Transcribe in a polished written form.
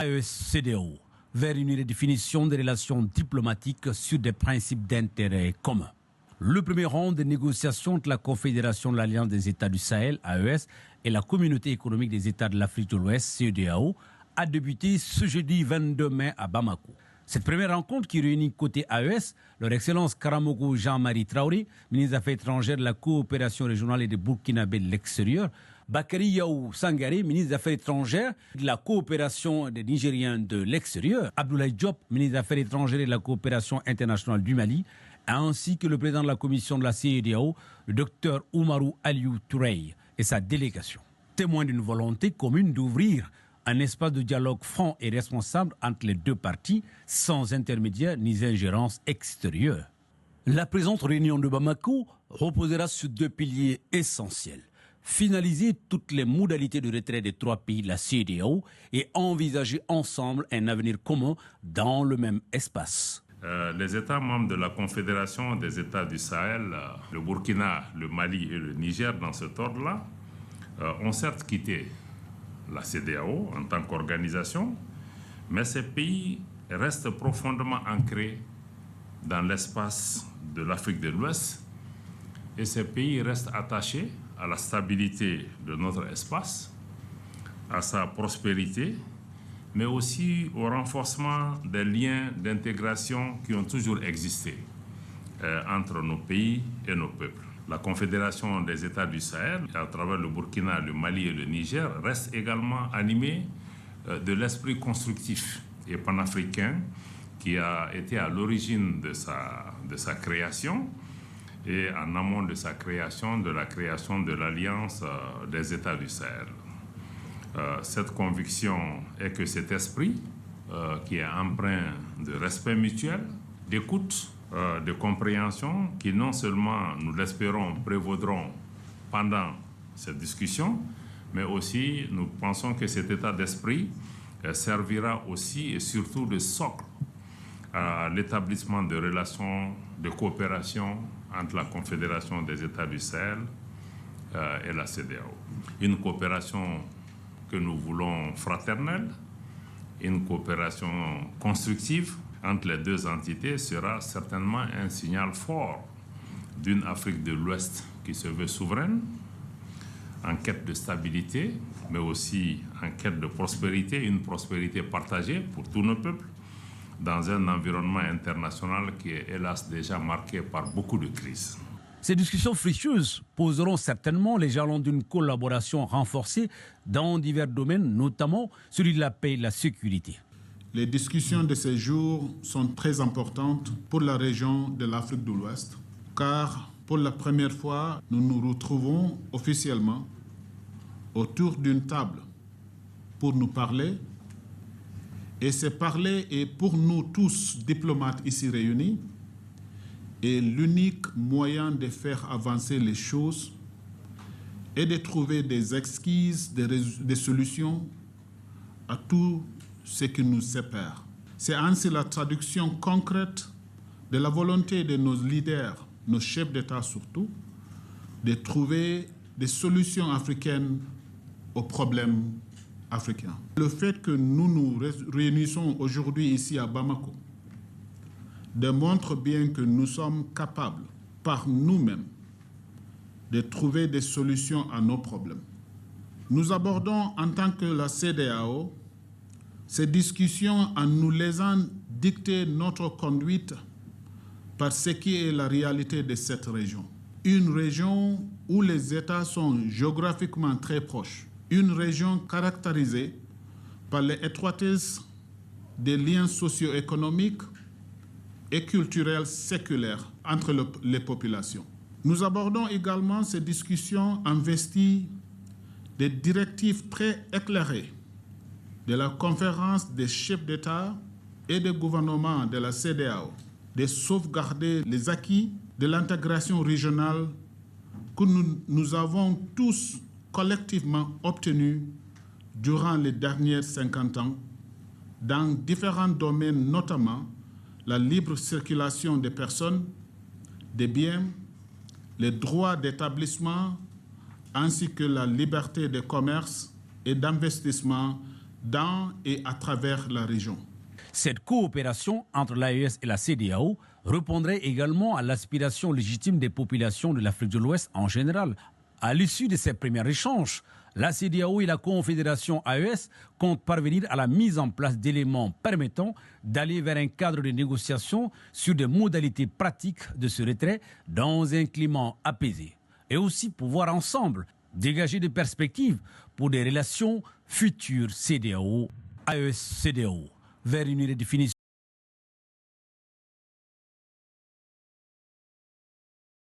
AES-CEDEAO vers une redéfinition des relations diplomatiques sur des principes d'intérêt commun. Le premier round de négociations entre la Confédération de l'Alliance des États du Sahel, AES, et la Communauté économique des États de l'Afrique de l'Ouest, CEDEAO, a débuté ce jeudi 22 mai à Bamako. Cette première rencontre qui réunit côté AES, leur Excellence Karamogo Jean-Marie Traoré, ministre des Affaires étrangères de la coopération régionale et de Burkinabé de l'extérieur, Bakary Yaou Sangaré, ministre des Affaires étrangères de la coopération des Nigériens de l'extérieur, Abdoulaye Diop, ministre des Affaires étrangères et de la coopération internationale du Mali, ainsi que le président de la commission de la CEDEAO, le docteur Oumarou Aliou Touré et sa délégation. Témoin d'une volonté commune d'ouvrir un espace de dialogue franc et responsable entre les deux parties, sans intermédiaire ni ingérence extérieure. La présente réunion de Bamako reposera sur deux piliers essentiels. Finaliser toutes les modalités de retrait des trois pays de la CEDEAO et envisager ensemble un avenir commun dans le même espace. Les États membres de la Confédération des États du Sahel, le Burkina, le Mali et le Niger, dans cet ordre-là, ont certes quitté la CEDEAO en tant qu'organisation, mais ces pays restent profondément ancrés dans l'espace de l'Afrique de l'Ouest et ces pays restent attachés à la stabilité de notre espace, à sa prospérité, mais aussi au renforcement des liens d'intégration qui ont toujours existé entre nos pays et nos peuples. La Confédération des États du Sahel, à travers le Burkina, le Mali et le Niger, reste également animée de l'esprit constructif et panafricain qui a été à l'origine de sa création et en amont de sa création, de la création de l'Alliance des États du Sahel. Cette conviction est que cet esprit, qui est empreint de respect mutuel, d'écoute, de compréhension, qui non seulement, nous l'espérons, prévaudront pendant cette discussion, mais aussi nous pensons que cet état d'esprit servira aussi et surtout de socle à l'établissement de relations de coopération entre la Confédération des États du Sahel et la CEDEAO. Une coopération que nous voulons fraternelle, une coopération constructive entre les deux entités sera certainement un signal fort d'une Afrique de l'Ouest qui se veut souveraine, en quête de stabilité, mais aussi en quête de prospérité, une prospérité partagée pour tous nos peuples, dans un environnement international qui est hélas déjà marqué par beaucoup de crises. Ces discussions fructueuses poseront certainement les jalons d'une collaboration renforcée dans divers domaines, notamment celui de la paix et de la sécurité. Les discussions de ces jours sont très importantes pour la région de l'Afrique de l'Ouest, car pour la première fois, nous nous retrouvons officiellement autour d'une table pour nous parler. Et ce parler est pour nous tous, diplomates ici réunis, est l'unique moyen de faire avancer les choses et de trouver des exquises, des solutions à tout ce qui nous sépare. C'est ainsi la traduction concrète de la volonté de nos leaders, nos chefs d'État surtout, de trouver des solutions africaines aux problèmes africains. Le fait que nous nous réunissons aujourd'hui ici à Bamako démontre bien que nous sommes capables, par nous-mêmes, de trouver des solutions à nos problèmes. Nous abordons en tant que la CEDEAO ces discussions en nous laissant dicter notre conduite par ce qui est la réalité de cette région. Une région où les États sont géographiquement très proches. Une région caractérisée par l'étroitesse des liens socio-économiques et culturels séculaires entre les populations. Nous abordons également ces discussions investies des directives très éclairées de la conférence des chefs d'État et de gouvernement de la CEDEAO, de sauvegarder les acquis de l'intégration régionale que nous avons tous collectivement obtenus durant les dernières 50 ans dans différents domaines, notamment la libre circulation des personnes, des biens, les droits d'établissement ainsi que la liberté de commerce et d'investissement dans et à travers la région. Cette coopération entre l'AES et la CEDEAO répondrait également à l'aspiration légitime des populations de l'Afrique de l'Ouest en général. À l'issue de ces premiers échanges, la CEDEAO et la Confédération AES comptent parvenir à la mise en place d'éléments permettant d'aller vers un cadre de négociation sur des modalités pratiques de ce retrait dans un climat apaisé. Et aussi pouvoir ensemble dégager des perspectives pour des relations futures CEDEAO-AES-CEDEAO vers une redéfinition